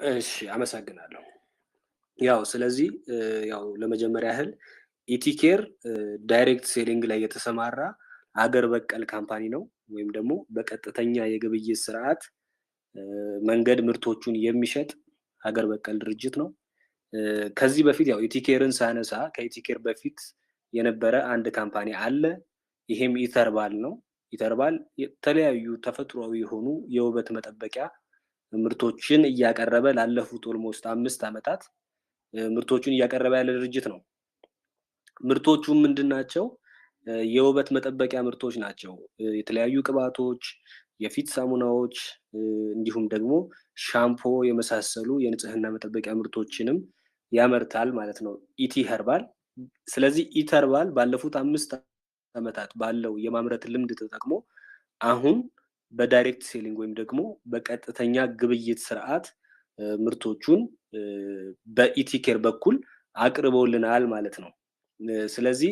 እሺ አመሰግናለሁ። ያው ስለዚህ ያው ለመጀመሪያ ያህል ኢቲኬር ዳይሬክት ሴሊንግ ላይ የተሰማራ ሀገር በቀል ካምፓኒ ነው። ወይም ደግሞ በቀጥተኛ የግብይት ስርዓት መንገድ ምርቶቹን የሚሸጥ ሀገር በቀል ድርጅት ነው። ከዚህ በፊት ያው ኢቲኬርን ሳነሳ ከኢቲኬር በፊት የነበረ አንድ ካምፓኒ አለ። ይሄም ኢተርባል ነው። ኢተርባል የተለያዩ ተፈጥሯዊ የሆኑ የውበት መጠበቂያ ምርቶችን እያቀረበ ላለፉት ኦልሞስት 5 ዓመታት ምርቶቹን እያቀረበ ያለ ድርጅት ነው። ምርቶቹ ምንድናቸው? የውበት መጠበቂያ ምርቶች ናቸው። የተለያዩ ቅባቶች፣ የፊት ሳሙናዎች እንዲሁም ደግሞ ሻምፖ የመሳሰሉ የንጽህና መጠበቂያ ምርቶችንም ያመርታል ማለት ነው ኢቲ ኸርባል። ስለዚህ ኢተርባል ባለፉት 5 ዓመታት ባለው የማምረት ልምድ ተጠቅሞ አሁን በዳይሬክት ሴሊንግ ወይም ደግሞ በቀጥተኛ ግብይት ስርዓት ምርቶቹን በኢቲኬር በኩል አቅርቦልናል ማለት ነው። ስለዚህ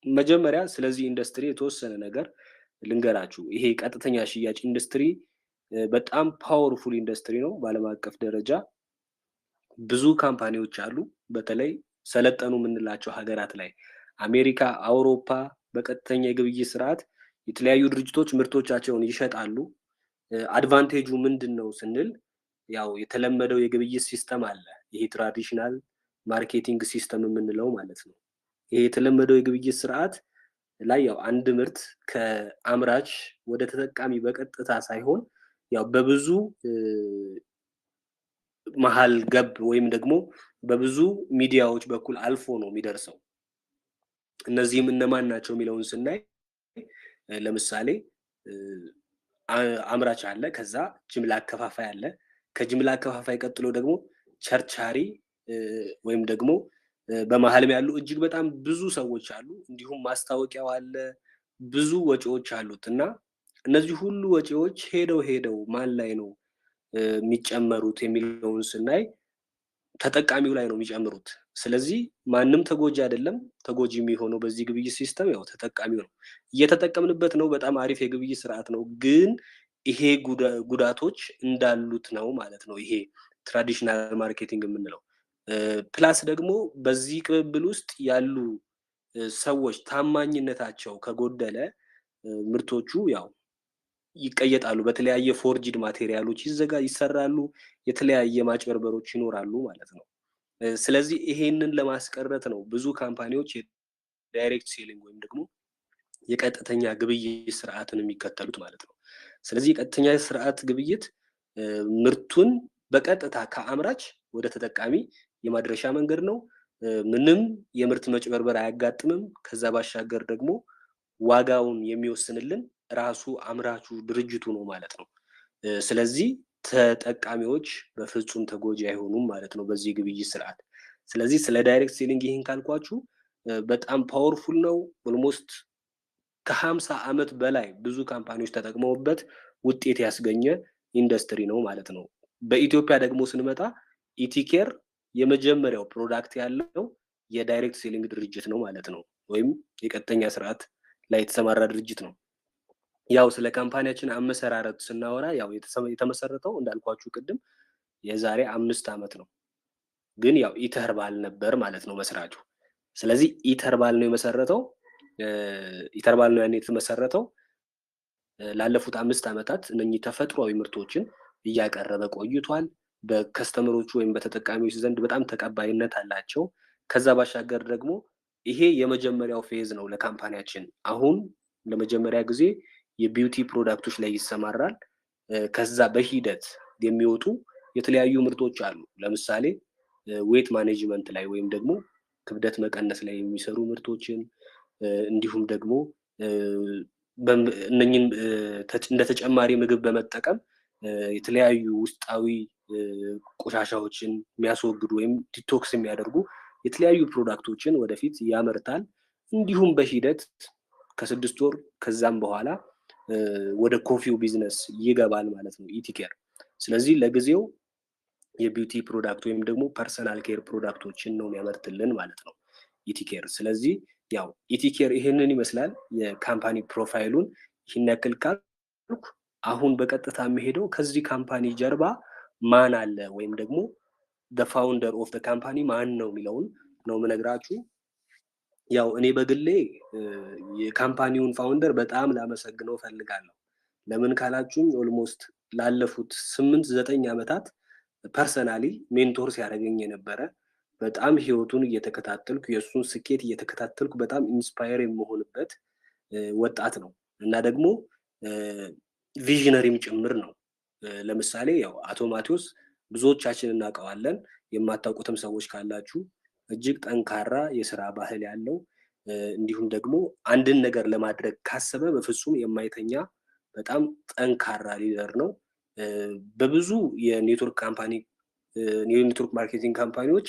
መጀመሪያ ስለዚህ ኢንዱስትሪ የተወሰነ ነገር ልንገራችሁ። ይሄ ቀጥተኛ ሽያጭ ኢንዱስትሪ በጣም ፓወርፉል ኢንዱስትሪ ነው። በዓለም አቀፍ ደረጃ ብዙ ካምፓኒዎች አሉ። በተለይ ሰለጠኑ የምንላቸው ሀገራት ላይ አሜሪካ፣ አውሮፓ በቀጥተኛ የግብይት ስርዓት የተለያዩ ድርጅቶች ምርቶቻቸውን ይሸጣሉ። አድቫንቴጁ ምንድነው ስንል ያው የተለመደው የግብይት ሲስተም አለ። ይሄ ትራዲሽናል ማርኬቲንግ ሲስተም የምንለው ማለት ነው። ይሄ የተለመደው የግብይት ስርዓት ላይ ያው አንድ ምርት ከአምራች ወደ ተጠቃሚ በቀጥታ ሳይሆን ያው በብዙ መሃል ገብ ወይም ደግሞ በብዙ ሚዲያዎች በኩል አልፎ ነው የሚደርሰው። እነዚህም እነማን ናቸው የሚለውን ስናይ ለምሳሌ አምራች አለ፣ ከዛ ጅምላ አከፋፋይ አለ፣ ከጅምላ አከፋፋይ ቀጥሎ ደግሞ ቸርቻሪ ወይም ደግሞ በመሀልም ያሉ እጅግ በጣም ብዙ ሰዎች አሉ። እንዲሁም ማስታወቂያው አለ፣ ብዙ ወጪዎች አሉት እና እነዚህ ሁሉ ወጪዎች ሄደው ማን ላይ ነው የሚጨመሩት የሚለውን ስናይ ተጠቃሚው ላይ ነው የሚጨምሩት። ስለዚህ ማንም ተጎጂ አይደለም። ተጎጂ የሚሆነው በዚህ ግብይት ሲስተም ያው ተጠቃሚው ነው። እየተጠቀምንበት ነው። በጣም አሪፍ የግብይት ስርዓት ነው። ግን ይሄ ጉዳቶች እንዳሉት ነው ማለት ነው። ይሄ ትራዲሽናል ማርኬቲንግ የምንለው ፕላስ ደግሞ በዚህ ቅብብል ውስጥ ያሉ ሰዎች ታማኝነታቸው ከጎደለ ምርቶቹ ያው ይቀየጣሉ። በተለያየ ፎርጅድ ማቴሪያሎች ይሰራሉ። የተለያየ ማጭበርበሮች ይኖራሉ ማለት ነው። ስለዚህ ይሄንን ለማስቀረት ነው ብዙ ካምፓኒዎች የዳይሬክት ሴሊንግ ወይም ደግሞ የቀጥተኛ ግብይት ስርዓትን የሚከተሉት ማለት ነው። ስለዚህ የቀጥተኛ ስርዓት ግብይት ምርቱን በቀጥታ ከአምራች ወደ ተጠቃሚ የማድረሻ መንገድ ነው። ምንም የምርት መጭበርበር አያጋጥምም። ከዛ ባሻገር ደግሞ ዋጋውን የሚወስንልን ራሱ አምራቹ ድርጅቱ ነው ማለት ነው። ስለዚህ ተጠቃሚዎች በፍጹም ተጎጂ አይሆኑም ማለት ነው በዚህ ግብይት ስርዓት። ስለዚህ ስለ ዳይሬክት ሴሊንግ ይህን ካልኳችሁ በጣም ፓወርፉል ነው። ኦልሞስት ከ50 ዓመት በላይ ብዙ ካምፓኒዎች ተጠቅመውበት ውጤት ያስገኘ ኢንዱስትሪ ነው ማለት ነው። በኢትዮጵያ ደግሞ ስንመጣ ኢቲኬር የመጀመሪያው ፕሮዳክት ያለው የዳይሬክት ሴሊንግ ድርጅት ነው ማለት ነው። ወይም የቀጥተኛ ስርዓት ላይ የተሰማራ ድርጅት ነው። ያው ስለ ካምፓኒያችን አመሰራረት ስናወራ ያው የተመሰረተው እንዳልኳችሁ ቅድም የዛሬ 5 ዓመት ነው። ግን ያው ኢተርባል ነበር ማለት ነው መስራቹ። ስለዚህ ኢተርባል ነው የመሰረተው። ኢተርባል ነው ያኔ የተመሰረተው። ላለፉት 5 ዓመታት እነኚህ ተፈጥሯዊ ምርቶችን እያቀረበ ቆይቷል። በከስተመሮቹ ወይም በተጠቃሚዎች ዘንድ በጣም ተቀባይነት አላቸው። ከዛ ባሻገር ደግሞ ይሄ የመጀመሪያው ፌዝ ነው ለካምፓኒያችን። አሁን ለመጀመሪያ ጊዜ የቢዩቲ ፕሮዳክቶች ላይ ይሰማራል። ከዛ በሂደት የሚወጡ የተለያዩ ምርቶች አሉ። ለምሳሌ ዌት ማኔጅመንት ላይ ወይም ደግሞ ክብደት መቀነስ ላይ የሚሰሩ ምርቶችን እንዲሁም ደግሞ እነኚህን እንደ ተጨማሪ ምግብ በመጠቀም የተለያዩ ውስጣዊ ቆሻሻዎችን የሚያስወግዱ ወይም ዲቶክስ የሚያደርጉ የተለያዩ ፕሮዳክቶችን ወደፊት ያመርታል። እንዲሁም በሂደት ከ6 ወር ከዛም በኋላ ወደ ኮፊው ቢዝነስ ይገባል ማለት ነው ኢቲኬር። ስለዚህ ለጊዜው የቢዩቲ ፕሮዳክት ወይም ደግሞ ፐርሰናል ኬር ፕሮዳክቶችን ነው የሚያመርትልን ማለት ነው ኢቲኬር። ስለዚህ ያው ኢቲኬር ይሄንን ይመስላል የካምፓኒ ፕሮፋይሉን። ይህን ያክል ካልኩ አሁን በቀጥታ የሚሄደው ከዚህ ካምፓኒ ጀርባ ማን አለ ወይም ደግሞ the founder of the company ማን ነው የሚለውን ነው የምነግራችሁ። ያው እኔ በግሌ የካምፓኒውን ፋውንደር በጣም ላመሰግነው ፈልጋለሁ። ለምን ካላችሁኝ ኦልሞስት ላለፉት 8-9 ዓመታት ፐርሰናሊ ሜንቶር ሲያደርገኝ የነበረ በጣም ህይወቱን እየተከታተልኩ የእሱን ስኬት እየተከታተልኩ በጣም ኢንስፓየር የምሆንበት ወጣት ነው እና ደግሞ ቪዥነሪም ጭምር ነው። ለምሳሌ ያው አቶ ማቴዎስ ብዙዎቻችን እናውቀዋለን። የማታውቁትም ሰዎች ካላችሁ እጅግ ጠንካራ የስራ ባህል ያለው እንዲሁም ደግሞ አንድን ነገር ለማድረግ ካሰበ በፍጹም የማይተኛ በጣም ጠንካራ ሊደር ነው። በብዙ የኔትወርክ ማርኬቲንግ ካምፓኒዎች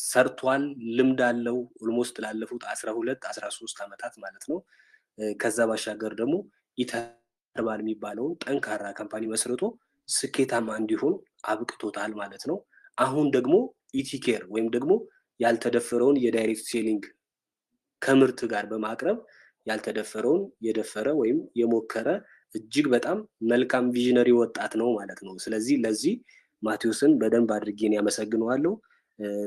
ሰርቷል፣ ልምድ አለው። ኦልሞስት ላለፉት 12-13 ዓመታት ማለት ነው። ከዛ ባሻገር ደግሞ ኢተርባል የሚባለውን ጠንካራ ካምፓኒ መስርቶ ስኬታማ እንዲሆን አብቅቶታል ማለት ነው። አሁን ደግሞ ኢቲኬር ወይም ደግሞ ያልተደፈረውን የዳይሬክት ሴሊንግ ከምርት ጋር በማቅረብ ያልተደፈረውን የደፈረ ወይም የሞከረ እጅግ በጣም መልካም ቪዥነሪ ወጣት ነው ማለት ነው። ስለዚህ ለዚህ ማቴዎስን በደንብ አድርጌን ያመሰግነዋለሁ።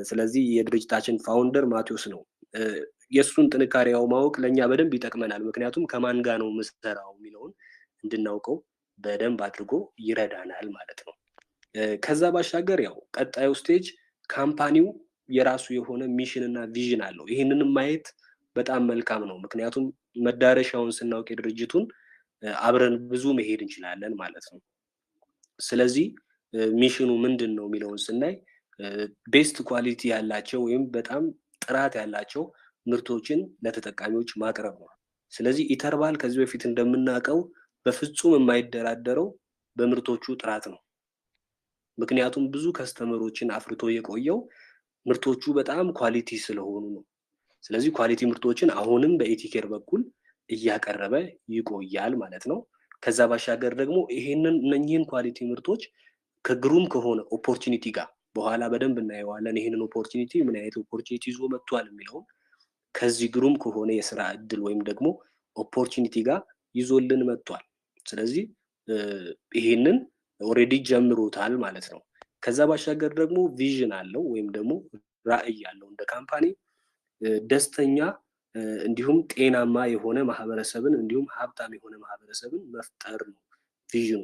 ስለዚህ የድርጅታችን ፋውንደር ማቴዎስ ነው። የሱን ጥንካሬው ማወቅ ለኛ በደንብ ይጠቅመናል። ምክንያቱም ከማን ጋር ነው መስራው የሚለውን እንድናውቀው በደንብ አድርጎ ይረዳናል ማለት ነው። ከዛ ባሻገር ያው ቀጣዩ ስቴጅ ካምፓኒው የራሱ የሆነ ሚሽን እና ቪዥን አለው። ይሄንንም ማየት በጣም መልካም ነው። ምክንያቱም መዳረሻውን ስናውቅ የድርጅቱን አብረን ብዙ መሄድ እንችላለን ማለት ነው። ስለዚህ ሚሽኑ ምንድን ነው የሚለውን ስናይ ቤስት ኳሊቲ ያላቸው ወይም በጣም ጥራት ያላቸው ምርቶችን ለተጠቃሚዎች ማቅረብ ነው። ስለዚህ ኢተርባል ከዚህ በፊት እንደምናውቀው በፍጹም የማይደራደረው በምርቶቹ ጥራት ነው። ምክንያቱም ብዙ ከስተመሮችን አፍርቶ የቆየው ምርቶቹ በጣም ኳሊቲ ስለሆኑ ነው። ስለዚህ ኳሊቲ ምርቶችን አሁንም በኢቲኬር በኩል እያቀረበ ይቆያል ማለት ነው። ከዛ ባሻገር ደግሞ እነኚህን ኳሊቲ ምርቶች ከግሩም ከሆነ ኦፖርቹኒቲ ጋር በኋላ በደንብ እናየዋለን። ይሄንን ኦፖርቹኒቲ ምን አይነት ኦፖርቹኒቲ ይዞ መጥቷል የሚለውን ከዚህ ግሩም ከሆነ የስራ እድል ወይም ደግሞ ኦፖርቹኒቲ ጋር ይዞልን መጥቷል። ስለዚህ ይሄንን ኦሬዲ ጀምሮታል ማለት ነው። ከዛ ባሻገር ደግሞ ቪዥን አለው ወይም ደግሞ ራዕይ ያለው እንደ ካምፓኒ ደስተኛ እንዲሁም ጤናማ የሆነ ማህበረሰብን እንዲሁም ሀብታም የሆነ ማህበረሰብን መፍጠር ነው ቪዥኑ።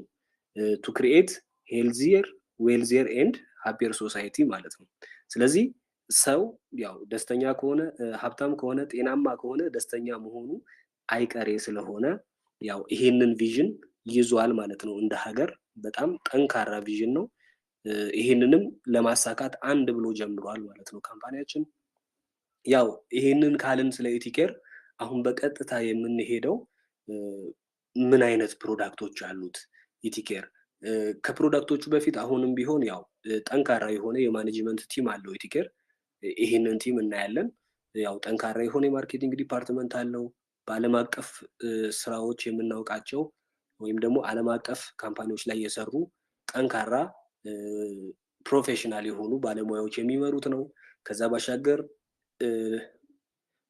ቱ ክሪኤት ሄልዚየር ዌልዚየር ኤንድ ሃፒየር ሶሳይቲ ማለት ነው። ስለዚህ ሰው ያው ደስተኛ ከሆነ ሀብታም ከሆነ ጤናማ ከሆነ ደስተኛ መሆኑ አይቀሬ ስለሆነ ያው ይሄንን ቪዥን ይዟል ማለት ነው። እንደ ሀገር በጣም ጠንካራ ቪዥን ነው። ይሄንንም ለማሳካት አንድ ብሎ ጀምሯል ማለት ነው ካምፓኒያችን። ያው ይሄንን ካልን ስለ ኢቲኬር አሁን በቀጥታ የምንሄደው ምን አይነት ፕሮዳክቶች አሉት ኢቲኬር። ከፕሮዳክቶቹ በፊት አሁንም ቢሆን ያው ጠንካራ የሆነ የማኔጅመንት ቲም አለው ኢቲኬር። ይሄንን ቲም እናያለን። ያው ጠንካራ የሆነ የማርኬቲንግ ዲፓርትመንት አለው። በዓለም አቀፍ ስራዎች የምናውቃቸው ወይም ደግሞ ዓለም አቀፍ ካምፓኒዎች ላይ የሰሩ ጠንካራ ፕሮፌሽናል የሆኑ ባለሙያዎች የሚመሩት ነው። ከዛ ባሻገር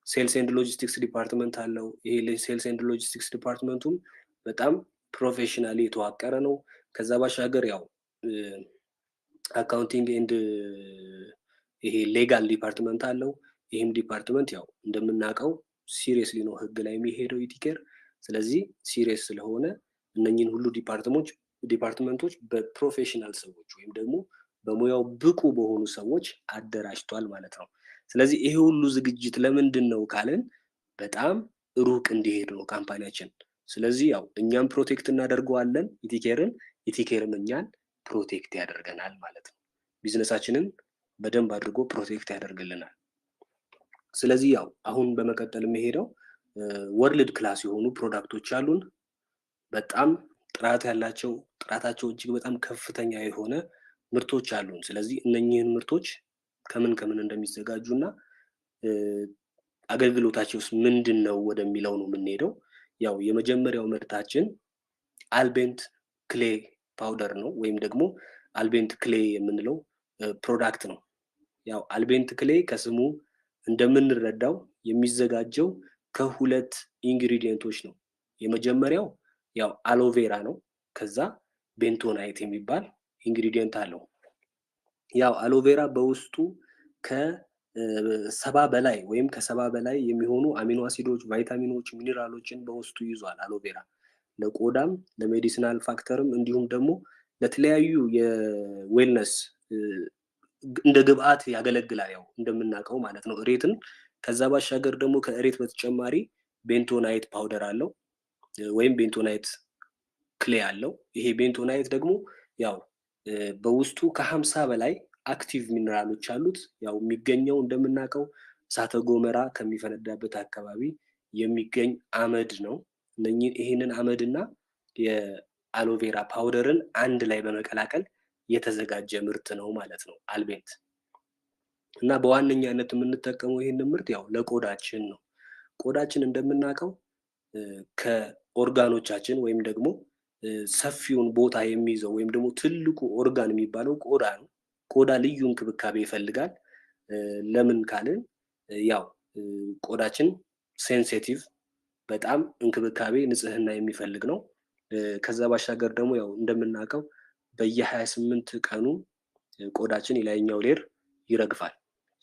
ሴልስ ኤንድ ሎጂስቲክስ ዲፓርትመንት አለው። ይሄ ሴልስ ኤንድ ሎጂስቲክስ ዲፓርትመንቱም በጣም ፕሮፌሽናሊ የተዋቀረ ነው። ከዛ ባሻገር ያው አካውንቲንግ ኤንድ ይሄ ሌጋል ዲፓርትመንት አለው። ይህም ዲፓርትመንት ያው እንደምናውቀው ሲሪየስሊ ነው ህግ ላይ የሚሄደው ኢቲኬር። ስለዚህ ሲሪየስ ስለሆነ እነኚህን ሁሉ ዲፓርትመንቶች በፕሮፌሽናል ሰዎች ወይም ደግሞ በሙያው ብቁ በሆኑ ሰዎች አደራጅቷል ማለት ነው። ስለዚህ ይሄ ሁሉ ዝግጅት ለምንድን ነው ካልን በጣም ሩቅ እንዲሄድ ነው ካምፓኒያችን። ስለዚህ ያው እኛም ፕሮቴክት እናደርገዋለን ኢቲኬርን፣ ኢቲኬርም እኛን ፕሮቴክት ያደርገናል ማለት ነው። ቢዝነሳችንን በደንብ አድርጎ ፕሮቴክት ያደርግልናል። ስለዚህ ያው አሁን በመቀጠል የሚሄደው ወርልድ ክላስ የሆኑ ፕሮዳክቶች አሉን። በጣም ጥራት ያላቸው ጥራታቸው እጅግ በጣም ከፍተኛ የሆነ ምርቶች አሉን። ስለዚህ እነኚህን ምርቶች ከምን እንደሚዘጋጁ እና አገልግሎታቸውስ ምንድን ነው ወደሚለው ነው የምንሄደው። ያው የመጀመሪያው ምርታችን አልቤንት ክሌ ፓውደር ነው ወይም ደግሞ አልቤንት ክሌ የምንለው ፕሮዳክት ነው። ያው አልቤንት ክሌ ከስሙ እንደምንረዳው የሚዘጋጀው ከሁለት ኢንግሪዲየንቶች ነው። የመጀመሪያው ያው አሎቬራ ነው። ከዛ ቤንቶናይት የሚባል ኢንግሪዲየንት አለው። ያው አሎቬራ በውስጡ ከሰባ በላይ ወይም ከሰባ በላይ የሚሆኑ አሚኖ አሲዶች፣ ቫይታሚኖች፣ ሚኒራሎችን በውስጡ ይዟል አሎቬራ። ለቆዳም ለሜዲሲናል ፋክተርም እንዲሁም ደግሞ ለተለያዩ የዌልነስ እንደ ግብአት ያገለግላል። ያው እንደምናውቀው ማለት ነው እሬትን። ከዛ ባሻገር ደግሞ ከእሬት በተጨማሪ ቤንቶናይት ፓውደር አለው ወይም ቤንቶናይት ክሌ አለው። ይሄ ቤንቶናይት ደግሞ ያው በውስጡ ከ50 በላይ አክቲቭ ሚነራሎች አሉት። ያው የሚገኘው እንደምናውቀው እሳተ ገሞራ ከሚፈነዳበት አካባቢ የሚገኝ አመድ ነው። ይህንን አመድና የአሎቬራ ፓውደርን አንድ ላይ በመቀላቀል የተዘጋጀ ምርት ነው ማለት ነው አልቤንት። እና በዋነኛነት የምንጠቀመው ይህንን ምርት ያው ለቆዳችን ነው። ቆዳችን እንደምናውቀው ከኦርጋኖቻችን ወይም ደግሞ ሰፊውን ቦታ የሚይዘው ወይም ደግሞ ትልቁ ኦርጋን የሚባለው ቆዳ ነው። ቆዳ ልዩ እንክብካቤ ይፈልጋል። ለምን ካልን ያው ቆዳችን ሴንሲቲቭ በጣም እንክብካቤ ንጽህና የሚፈልግ ነው። ከዛ ባሻገር ደግሞ ያው እንደምናውቀው በየ28 ቀኑ ቆዳችን የላይኛው ሌር ይረግፋል።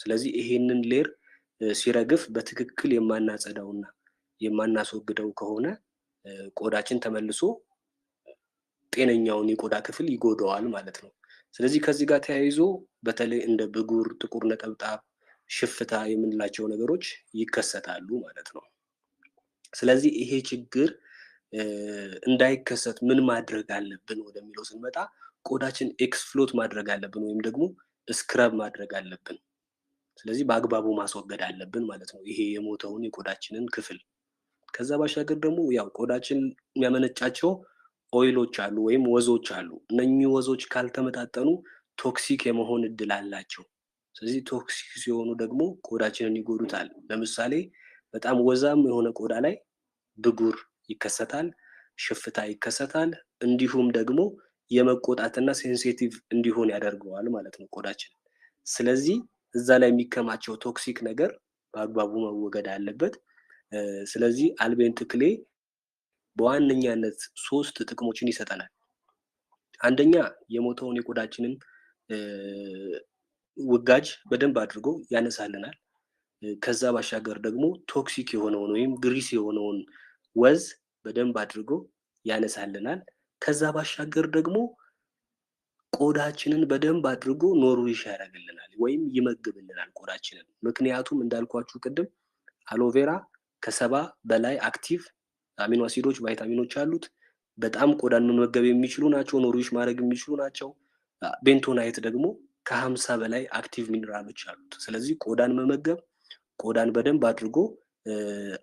ስለዚህ ይሄንን ሌር ሲረግፍ በትክክል የማናጸዳውና የማናስወግደው ከሆነ ቆዳችን ተመልሶ ጤነኛውን የቆዳ ክፍል ይጎዳዋል ማለት ነው። ስለዚህ ከዚህ ጋር ተያይዞ በተለይ እንደ ብጉር፣ ጥቁር ነጠብጣብ፣ ሽፍታ የምንላቸው ነገሮች ይከሰታሉ ማለት ነው። ስለዚህ ይሄ ችግር እንዳይከሰት ምን ማድረግ አለብን ወደሚለው ስንመጣ ቆዳችን ኤክስፍሎት ማድረግ አለብን ወይም ደግሞ ስክረብ ማድረግ አለብን። ስለዚህ በአግባቡ ማስወገድ አለብን ማለት ነው ይሄ የሞተውን የቆዳችንን ክፍል። ከዛ ባሻገር ደግሞ ያው ቆዳችን የሚያመነጫቸው ኦይሎች አሉ ወይም ወዞች አሉ። እነኚህ ወዞች ካልተመጣጠኑ ቶክሲክ የመሆን እድል አላቸው። ስለዚህ ቶክሲክ ሲሆኑ ደግሞ ቆዳችንን ይጎዱታል። ለምሳሌ በጣም ወዛም የሆነ ቆዳ ላይ ብጉር ይከሰታል፣ ሽፍታ ይከሰታል፣ እንዲሁም ደግሞ የመቆጣትና ሴንሲቲቭ እንዲሆን ያደርገዋል ማለት ነው ቆዳችን። ስለዚህ እዛ ላይ የሚከማቸው ቶክሲክ ነገር በአግባቡ መወገድ አለበት። ስለዚህ አልቤንት ክሌ በዋነኛነት 3 ጥቅሞችን ይሰጠናል። አንደኛ የሞተውን የቆዳችንን ውጋጅ በደንብ አድርጎ ያነሳልናል። ከዛ ባሻገር ደግሞ ቶክሲክ የሆነውን ወይም ግሪስ የሆነውን ወዝ በደንብ አድርጎ ያነሳልናል። ከዛ ባሻገር ደግሞ ቆዳችንን በደንብ አድርጎ ኖሪሽ ያደርግልናል ወይም ይመግብልናል ቆዳችንን። ምክንያቱም እንዳልኳችሁ ቅድም አሎቬራ ከ70 በላይ አክቲቭ አሚኖ አሲዶች፣ ቫይታሚኖች አሉት። በጣም ቆዳን መመገብ የሚችሉ ናቸው፣ ኖሪሽ ማድረግ የሚችሉ ናቸው። ቤንቶናይት ደግሞ ከ50 በላይ አክቲቭ ሚነራሎች አሉት። ስለዚህ ቆዳን መመገብ፣ ቆዳን በደንብ አድርጎ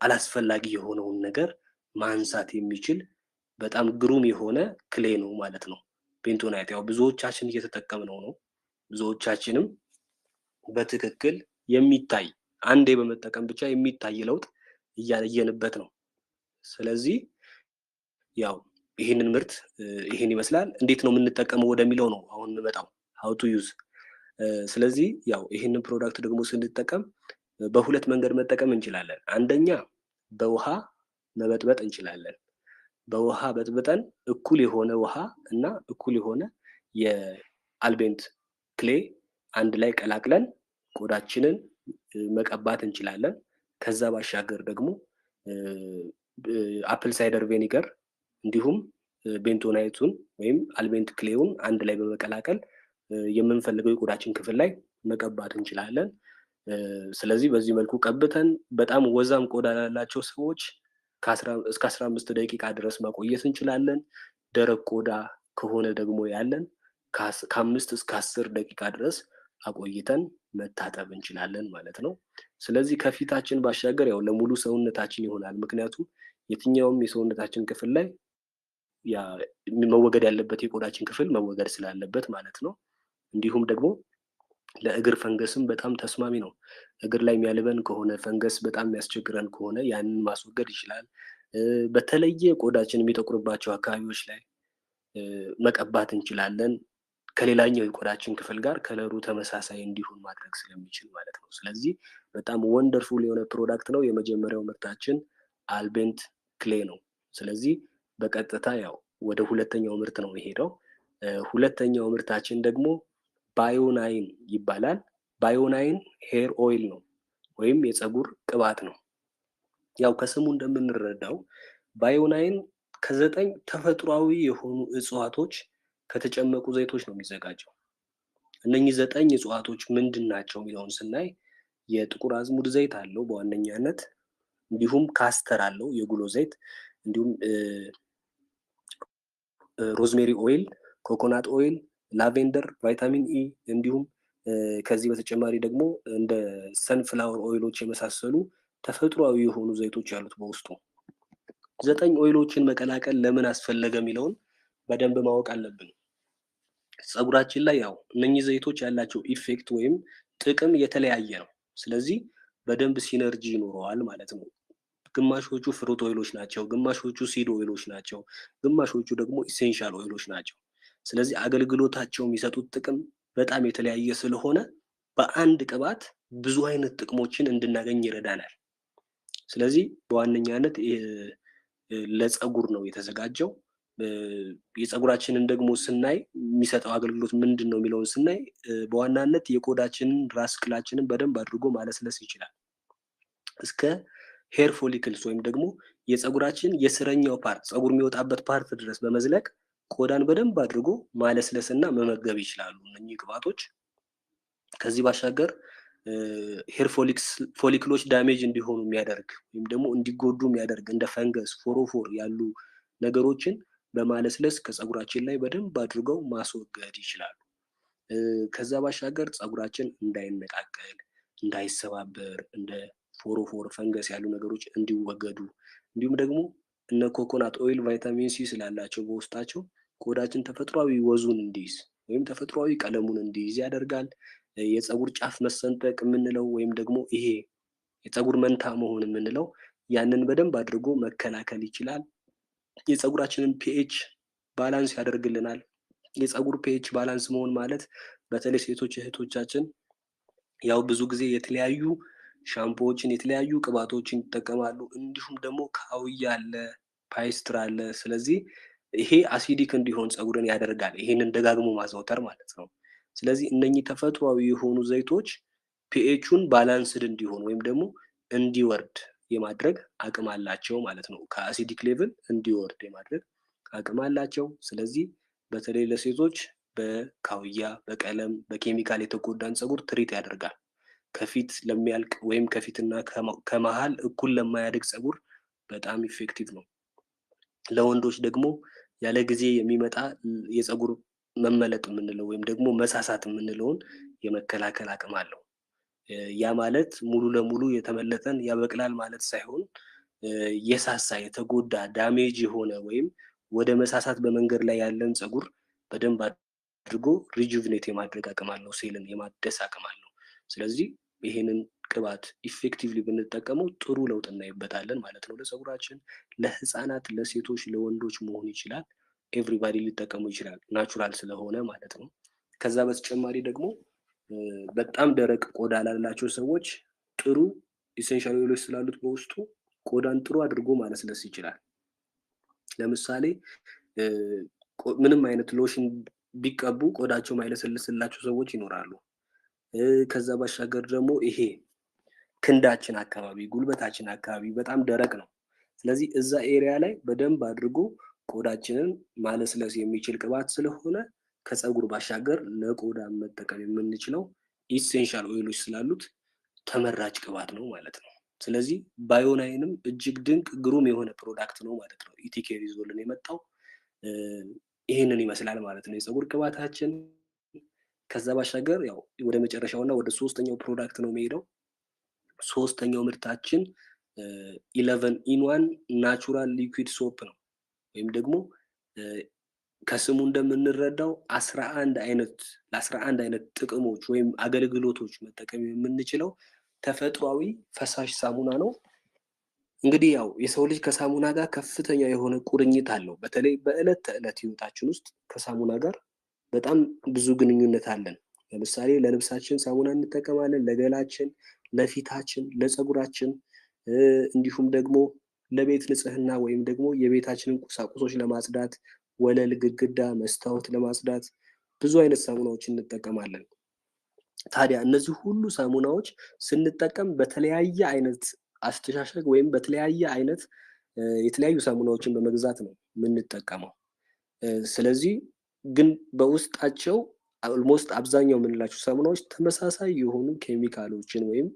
አላስፈላጊ የሆነውን ነገር ማንሳት የሚችል በጣም ግሩም የሆነ ክሌ ነው ማለት ነው ቤንቶናይት። ያው ብዙዎቻችን እየተጠቀምነው ነው። ብዙዎቻችንም በትክክል የሚታይ አንዴ በመጠቀም ብቻ የሚታይ ለውጥ እያየንበት ነው። ስለዚህ ያው ይህንን ምርት ይህን ይመስላል። እንዴት ነው የምንጠቀመው ወደሚለው ነው አሁን እንመጣው how to use። ስለዚህ ያው ይህንን ፕሮዳክት ደግሞ ስንጠቀም በሁለት መንገድ መጠቀም እንችላለን። አንደኛ በውሃ መበጥበጥ እንችላለን። በውሃ በጥብጠን እኩል የሆነ ውሃ እና እኩል የሆነ የአልቤንት ክሌ አንድ ላይ ቀላቅለን ቆዳችንን መቀባት እንችላለን። ከዛ ባሻገር ደግሞ አፕል ሳይደር ቬኒገር እንዲሁም ቤንቶናይቱን ወይም አልቤንት ክሌውን አንድ ላይ በመቀላቀል የምንፈልገው የቆዳችን ክፍል ላይ መቀባት እንችላለን። ስለዚህ በዚህ መልኩ ቀብተን በጣም ወዛም ቆዳ ላላቸው ሰዎች እስከ 15 ደቂቃ ድረስ ማቆየት እንችላለን። ደረቅ ቆዳ ከሆነ ደግሞ ያለን ከ5 እስከ 10 ደቂቃ ድረስ አቆይተን መታጠብ እንችላለን ማለት ነው። ስለዚህ ከፊታችን ባሻገር ያው ለሙሉ ሰውነታችን ይሆናል። ምክንያቱም የትኛውም የሰውነታችን ክፍል ላይ መወገድ ያለበት የቆዳችን ክፍል መወገድ ስላለበት ማለት ነው። እንዲሁም ደግሞ ለእግር ፈንገስም በጣም ተስማሚ ነው። እግር ላይ የሚያልበን ከሆነ ፈንገስ በጣም የሚያስቸግረን ከሆነ ያንን ማስወገድ ይችላል። በተለየ ቆዳችን የሚጠቁርባቸው አካባቢዎች ላይ መቀባት እንችላለን። ከሌላኛው የቆዳችን ክፍል ጋር ከለሩ ተመሳሳይ እንዲሆን ማድረግ ስለሚችል ማለት ነው። ስለዚህ በጣም ወንደርፉል የሆነ ፕሮዳክት ነው። የመጀመሪያው ምርታችን አልቤንት ክሌ ነው። ስለዚህ በቀጥታ ያው ወደ ሁለተኛው ምርት ነው የሄደው። ሁለተኛው ምርታችን ደግሞ ባዮናይን ይባላል። ባዮናይን ሄር ኦይል ነው ወይም የፀጉር ቅባት ነው። ያው ከስሙ እንደምንረዳው ባዮናይን ከ9 ተፈጥሯዊ የሆኑ እጽዋቶች ከተጨመቁ ዘይቶች ነው የሚዘጋጀው። እነኚህ 9 እጽዋቶች ምንድን ናቸው የሚለውን ስናይ የጥቁር አዝሙድ ዘይት አለው በዋነኛነት፣ እንዲሁም ካስተር አለው የጉሎ ዘይት፣ እንዲሁም ሮዝሜሪ ኦይል፣ ኮኮናት ኦይል፣ ላቬንደር፣ ቫይታሚን ኢ እንዲሁም ከዚህ በተጨማሪ ደግሞ እንደ ሰንፍላወር ኦይሎች የመሳሰሉ ተፈጥሯዊ የሆኑ ዘይቶች ያሉት በውስጡ። 9 ኦይሎችን መቀላቀል ለምን አስፈለገ የሚለውን በደንብ ማወቅ አለብን። ፀጉራችን ላይ ያው እነኚህ ዘይቶች ያላቸው ኢፌክት ወይም ጥቅም የተለያየ ነው። ስለዚህ በደንብ ሲነርጂ ይኖረዋል ማለት ነው። ግማሾቹ ፍሩት ኦይሎች ናቸው፣ ግማሾቹ ሲድ ኦይሎች ናቸው፣ ግማሾቹ ደግሞ ኢሴንሻል ኦይሎች ናቸው። ስለዚህ አገልግሎታቸው የሚሰጡት ጥቅም በጣም የተለያየ ስለሆነ በአንድ ቅባት ብዙ አይነት ጥቅሞችን እንድናገኝ ይረዳናል። ስለዚህ በዋነኛነት ለፀጉር ነው የተዘጋጀው። የፀጉራችንን ደግሞ ስናይ የሚሰጠው አገልግሎት ምንድን ነው የሚለውን ስናይ በዋናነት የቆዳችንን ራስ ቅላችንን በደንብ አድርጎ ማለስለስ ይችላል። እስከ ሄር ፎሊክልስ ወይም ደግሞ የፀጉራችን የስረኛው ፓርት ፀጉር የሚወጣበት ፓርት ድረስ በመዝለቅ ቆዳን በደንብ አድርጎ ማለስለስና መመገብ ይችላሉ እነኚህ ቅባቶች። ከዚህ ባሻገር ሄር ፎሊክሎች ዳሜጅ እንዲሆኑ የሚያደርግ ወይም ደግሞ እንዲጎዱ የሚያደርግ እንደ ፈንገስ፣ ፎሮፎር ያሉ ነገሮችን በማለስለስ ከፀጉራችን ላይ በደንብ አድርገው ማስወገድ ይችላሉ። ከዛ ባሻገር ፀጉራችን እንዳይነቃቀል፣ እንዳይሰባበር፣ እንደ ፎሮፎር፣ ፈንገስ ያሉ ነገሮች እንዲወገዱ እንዲሁም ደግሞ እነ ኮኮናት ኦይል ቫይታሚን ሲ ስላላቸው በውስጣቸው ቆዳችን ተፈጥሯዊ ወዙን እንዲይዝ ወይም ተፈጥሯዊ ቀለሙን እንዲይዝ ያደርጋል። የፀጉር ጫፍ መሰንጠቅ የምንለው ወይም ደግሞ ይሄ የፀጉር መንታ መሆን የምንለው ያንን በደንብ አድርጎ መከላከል ይችላል። የፀጉራችንን ፒኤች ባላንስ ያደርግልናል። የፀጉር ፒኤች ባላንስ መሆን ማለት በተለይ ሴቶች እህቶቻችን ያው ብዙ ጊዜ የተለያዩ ሻምፖዎችን የተለያዩ ቅባቶችን ይጠቀማሉ። እንዲሁም ደግሞ ካውያ አለ፣ ፓይስትር አለ። ስለዚህ ይሄ አሲዲክ እንዲሆን ፀጉርን ያደርጋል። ይሄንን ደጋግሞ ማዘውተር ማለት ነው። ስለዚህ እነኚህ ተፈጥሯዊ የሆኑ ዘይቶች ፒኤቹን ባላንስድ እንዲሆን ወይም ደግሞ እንዲወርድ የማድረግ አቅም አላቸው ማለት ነው። ከአሲዲክ ሌቭል እንዲወርድ የማድረግ አቅም አላቸው። ስለዚህ በተለይ ለሴቶች በካውያ፣ በቀለም፣ በኬሚካል የተጎዳን ፀጉር ትሪት ያደርጋል። ከፊት ለሚያልቅ ወይም ከፊትና ከመሃል እኩል ለማያድግ ፀጉር በጣም ኢፌክቲቭ ነው። ለወንዶች ደግሞ ያለ ጊዜ የሚመጣ የፀጉር መመለጥ የምንለው ወይም ደግሞ መሳሳት የምንለውን የመከላከል አቅም አለው። ያ ማለት ሙሉ ለሙሉ የተመለጠን ያበቅላል ማለት ሳይሆን የሳሳ የተጎዳ ዳሜጅ የሆነ ወይም ወደ መሳሳት በመንገድ ላይ ያለን ፀጉር በደንብ አድርጎ ሪጁቭኔት የማድረግ አቅም አለው፣ ሴልን የማደስ አቅም አለው። ስለዚህ ይሄንን ቅባት ኢፌክቲቭሊ ብንጠቀመው ጥሩ ለውጥ እናይበታለን ማለት ነው። ለፀጉራችን ለህፃናት፣ ለሴቶች፣ ለወንዶች መሆን ይችላል። ኤቭሪባዲ ሊጠቀሙ ይችላል፣ ናቹራል ስለሆነ ማለት ነው። ከዛ በተጨማሪ ደግሞ በጣም ደረቅ ቆዳ ላላቸው ሰዎች ጥሩ ኢሴንሻል ኦይሎች ስላሉት በውስጡ ቆዳን ጥሩ አድርጎ ማለስለስ ይችላል። ለምሳሌ ምንም አይነት ሎሽን ቢቀቡ ቆዳቸው ማይለሰልስላቸው ሰዎች ይኖራሉ። ከዛ ባሻገር ደግሞ ይሄ ክንዳችን አካባቢ፣ ጉልበታችን አካባቢ በጣም ደረቅ ነው። ስለዚህ እዛ ኤሪያ ላይ በደንብ አድርጎ ቆዳችንን ማለስለስ የሚችል ቅባት ስለሆነ ከፀጉር ባሻገር ለቆዳ መጠቀም የምንችለው ኢሴንሻል ኦይሎች ስላሉት ተመራጭ ቅባት ነው ማለት ነው። ስለዚህ ባዮናይንም እጅግ ድንቅ ግሩም የሆነ ፕሮዳክት ነው ማለት ነው። ኢቲኬር ይዞልን የመጣው ይህንን ይመስላል ማለት ነው የፀጉር ቅባታችን። ከዛ ባሻገር ያው ወደ መጨረሻውና ወደ ሶስተኛው ፕሮዳክት ነው የሚሄደው። ሶስተኛው ምርታችን 11 ኢን 1 ናቹራል ሊኩዊድ ሶፕ ነው። ወይም ደግሞ ከስሙ እንደምንረዳው 11 አይነት ጥቅሞች ወይም አገልግሎቶች መጠቀም የምንችለው ተፈጥሯዊ ፈሳሽ ሳሙና ነው። እንግዲህ ያው የሰው ልጅ ከሳሙና ጋር ከፍተኛ የሆነ ቁርኝት አለው። በተለይ በዕለት ተዕለት ህይወታችን ውስጥ ከሳሙና ጋር በጣም ብዙ ግንኙነት አለን። ለምሳሌ ለልብሳችን ሳሙና እንጠቀማለን፣ ለገላችን፣ ለፊታችን፣ ለፀጉራችን እንዲሁም ደግሞ ለቤት ንጽህና ወይም ደግሞ የቤታችንን ቁሳቁሶች ለማጽዳት ወለል፣ ግድግዳ፣ መስታወት ለማጽዳት ብዙ አይነት ሳሙናዎችን እንጠቀማለን። ታዲያ እነዚህ ሁሉ ሳሙናዎች ስንጠቀም በተለያየ አይነት አስተሻሸግ ወይም በተለያየ አይነት የተለያዩ ሳሙናዎችን በመግዛት ነው የምንጠቀመው። ስለዚህ ግን በውስጣቸው ኦልሞስት አብዛኛው የምንላቸው ሳሙናዎች ተመሳሳይ የሆኑ ኬሚካሎችን ወይም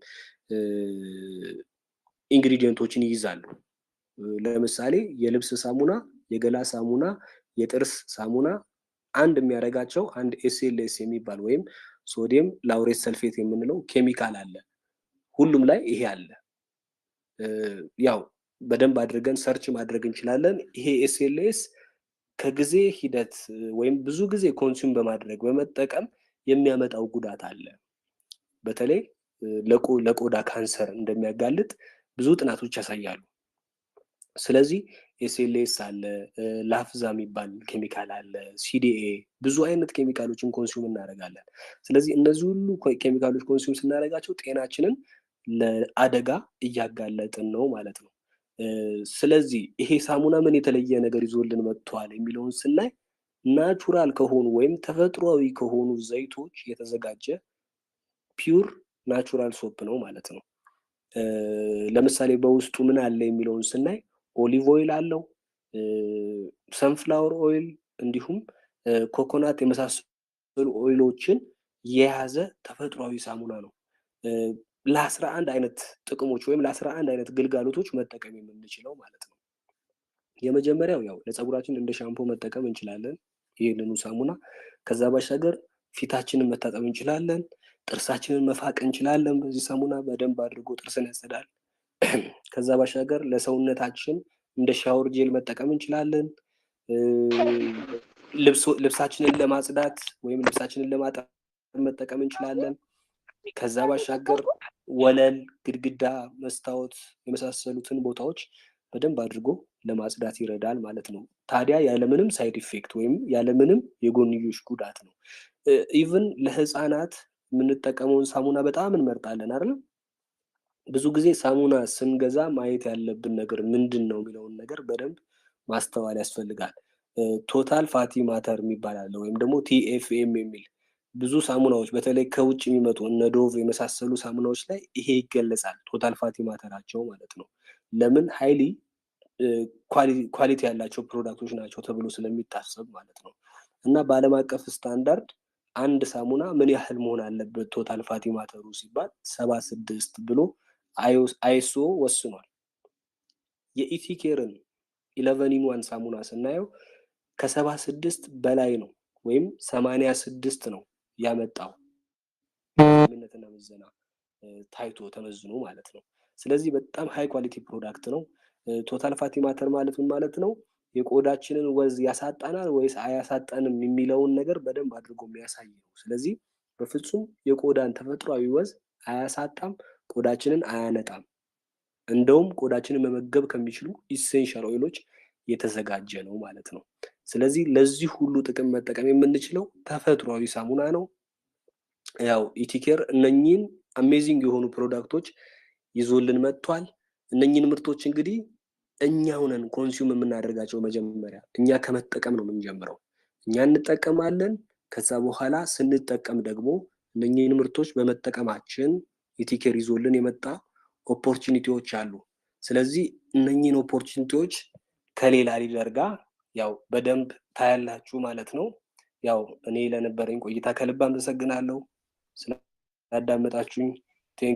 ኢንግሪዲየንቶችን ይይዛሉ። ለምሳሌ የልብስ ሳሙና፣ የገላ ሳሙና፣ የጥርስ ሳሙና አንድ የሚያደርጋቸው አንድ ኤስኤልኤስ የሚባል ወይም ሶዲየም ላውሬት ሰልፌት የምንለው ኬሚካል አለ። ሁሉም ላይ ይሄ አለ። ያው በደንብ አድርገን ሰርች ማድረግ እንችላለን። ይሄ ኤስኤልኤስ ከጊዜ ሂደት ወይም ብዙ ጊዜ ኮንሱም በማድረግ በመጠቀም የሚያመጣው ጉዳት አለ። በተለይ ለቆዳ ካንሰር እንደሚያጋልጥ ብዙ ጥናቶች ያሳያሉ። ስለዚህ ኤስኤልኤስ አለ፣ ላፍዛ የሚባል ኬሚካል አለ፣ ሲዲኤ፣ ብዙ አይነት ኬሚካሎችን ኮንሱም እናደርጋለን። ስለዚህ እነዚህ ሁሉ ኬሚካሎች ኮንሱም ስናደርጋቸው ጤናችንን ለአደጋ እያጋለጥን ነው ማለት ነው። ስለዚህ ይሄ ሳሙና ምን የተለየ ነገር ይዞልን መጥቷል የሚለውን ስናይ ናቹራል ከሆኑ ወይም ተፈጥሯዊ ከሆኑ ዘይቶች የተዘጋጀ ፒውር ናቹራል ሶፕ ነው ማለት ነው። ለምሳሌ በውስጡ ምን አለ የሚለውን ስናይ ኦሊቭ ኦይል አለው፣ ሰንፍላወር ኦይል እንዲሁም ኮኮናት የመሳሰሉ ኦይሎችን የያዘ ተፈጥሯዊ ሳሙና ነው። ለ11 አይነት ጥቅሞች ወይም ለ11 አይነት ግልጋሎቶች መጠቀም የምንችለው ማለት ነው። የመጀመሪያው ያው ለፀጉራችን እንደ ሻምፖ መጠቀም እንችላለን ይህንኑ ሳሙና። ከዛ ባሻገር ፊታችንን መታጠብ እንችላለን፣ ጥርሳችንን መፋቅ እንችላለን። በዚህ ሳሙና በደንብ አድርጎ ጥርስን ያጸዳል። ከዛ ባሻገር ለሰውነታችን እንደ ሻወር ጄል መጠቀም እንችላለን። ልብሳችንን ለማጽዳት ወይም ልብሳችንን ለማጠብ መጠቀም እንችላለን። ከዛ ባሻገር ወለል፣ ግድግዳ፣ መስታወት የመሳሰሉትን ቦታዎች በደንብ አድርጎ ለማጽዳት ይረዳል ማለት ነው። ታዲያ ያለምንም ሳይድ ኢፌክት ወይም ያለምንም የጎንዮሽ ጉዳት ነው። ኢቭን ለህፃናት የምንጠቀመውን ሳሙና በጣም እንመርጣለን አይደል? ብዙ ጊዜ ሳሙና ስንገዛ ማየት ያለብን ነገር ምንድን ነው የሚለውን ነገር በደንብ ማስተዋል ያስፈልጋል። ቶታል ፋቲ ማተር የሚባል አለ ወይም ደግሞ ቲኤፍኤም የሚል ብዙ ሳሙናዎች በተለይ ከውጭ የሚመጡ እነ ዶቭ የመሳሰሉ ሳሙናዎች ላይ ይሄ ይገለጻል፣ ቶታል ፋቲ ማተራቸው ማለት ነው። ለምን ሃይሊ ኳሊቲ ያላቸው ፕሮዳክቶች ናቸው ተብሎ ስለሚታሰብ ማለት ነው። እና በዓለም አቀፍ ስታንዳርድ አንድ ሳሙና ምን ያህል መሆን አለበት ቶታል ፋቲ ማተሩ ሲባል 76 ብሎ አይሶ ወስኗል። የኢቲኬርን 11 ሳሙና ስናየው ከ76 በላይ ነው ወይም 86 ነው ያመጣው ምንነትና ምዘና ታይቶ ተመዝኖ ማለት ነው። ስለዚህ በጣም ሃይ ኳሊቲ ፕሮዳክት ነው። ቶታል ፋቲ ማተር ማለት ምን ማለት ነው? የቆዳችንን ወዝ ያሳጣናል ወይስ አያሳጣንም የሚለውን ነገር በደንብ አድርጎ የሚያሳይ ነው። ስለዚህ በፍጹም የቆዳን ተፈጥሯዊ ወዝ አያሳጣም፣ ቆዳችንን አያነጣም። እንደውም ቆዳችንን መመገብ ከሚችሉ ኢሴንሻል ኦይሎች የተዘጋጀ ነው ማለት ነው። ስለዚህ ለዚህ ሁሉ ጥቅም መጠቀም የምንችለው ተፈጥሯዊ ሳሙና ነው። ያው ኢቲኬር እነኚህን አሜዚንግ የሆኑ ፕሮዳክቶች ይዞልን መጥቷል። እነኚህን ምርቶች እንግዲህ እኛው ነን ኮንሱም የምናደርጋቸው። መጀመሪያ እኛ ከመጠቀም ነው የምንጀምረው። እኛ እንጠቀማለን። ከዛ በኋላ ስንጠቀም ደግሞ እነኚህን ምርቶች በመጠቀማችን ኢቲኬር ይዞልን የመጣ ኦፖርቹኒቲዎች አሉ። ስለዚህ እነኚህን ኦፖርቹኒቲዎች ከሌላ ሊደር ጋር ያው በደንብ ታያላችሁ ማለት ነው። ያው እኔ ለነበረኝ ቆይታ ከልብ አመሰግናለሁ ስላዳመጣችሁኝ።